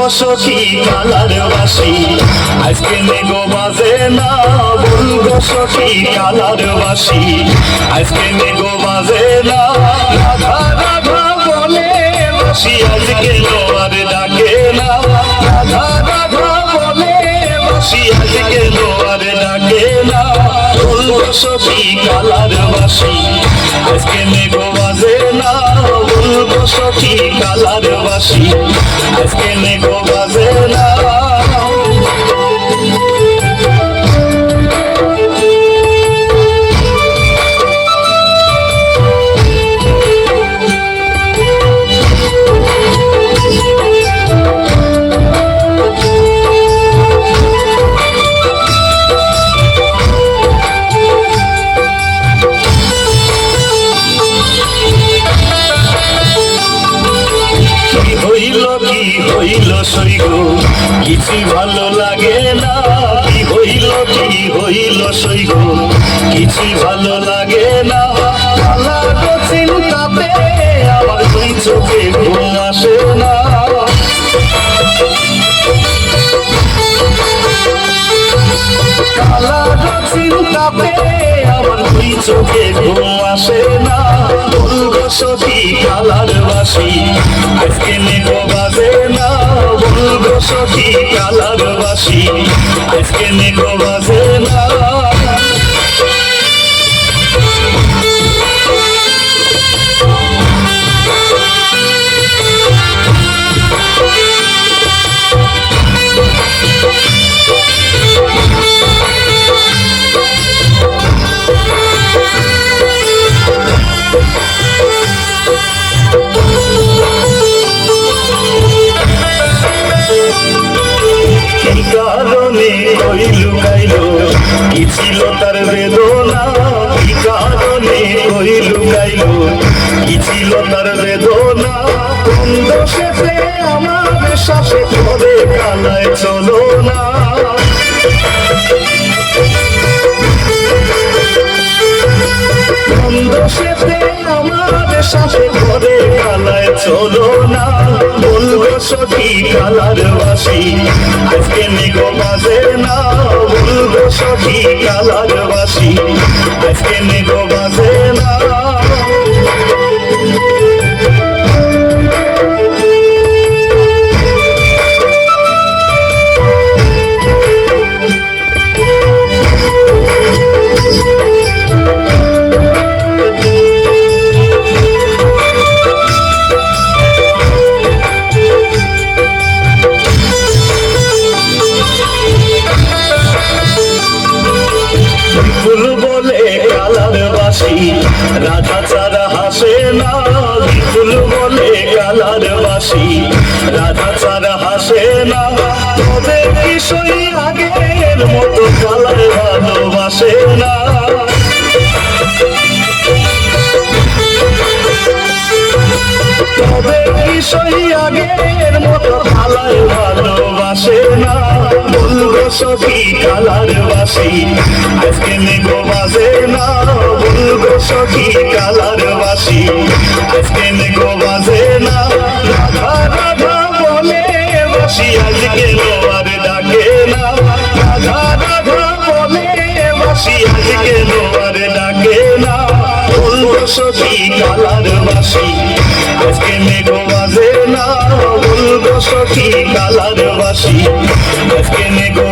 সখী কালার বাসি আজকে মেঘো বাজে না, বলবো সখী কালার বাসি আজকে মেঘো বাজে না। রাধা রাধা বলে বাসি আজকে লোয়ার ডাকে না, রাধা রাধা বলে বাসি আজকে লোয়ার ডাকে না। বলবো সখী কালার বাসি আজকে মেঘো বাজে না, বলবো সখী কালার বাসি আজকে মেঘো বাজে না। কি হইল সইগো কিছু ভালো লাগে না, কি হইল সইগো কিছু ভালো লাগে না। কালা চিন্তাতে আমার দুই চোখে ঘুম আসে না, কালা চিন্তাতে আমার দুই চোখে ঘুম আসে না। বলবো সখী কালার বাসি আজকে মেঘো বাজে না, বলবো সখী কালার বাসি আজকে মেঘো বাজে না। কারণে কই লুকাইলো কি ছিল তার বেদনা, কি কারণে কই লুকাইলো কি ছিল তার বেদনা। কোন দোষেতে আমার শ্বাসে ধরে কালায় চলো না, কোন দোষেতে আমার শ্বাসে ধরে কালায় চলো না। বলবো সখী কালার বাসি আজকে মেঘো বাজে না, বলবো সখী কালার বাসি আজকে মেঘো বাজে না। রাধা ছাড়া হাসে না, বিপুল বলে কালার বাসি রাধা ছাড়া হাসে না। তবে কিশোরী আগের মতো কালার ভালোবাসে না, তবে কিশোরী আগের মতো কালার ভালোবাসে না। বলবো সখী কালার বাসি আজকে মেঘো বাজে না, বলবো সখী কালার বাসি আজকে মেঘো বাজে না। রাধা রাধা বলে বাসি আজকে লোয়ার ডাকে না, রাধা রাধা বলে বাসি আজকে লোয়ার ডাকে না। বলবো সখী কালার বাসি আজকে মেঘো বাজে না, বলবো সখী কালার বাসি আজকে মেঘো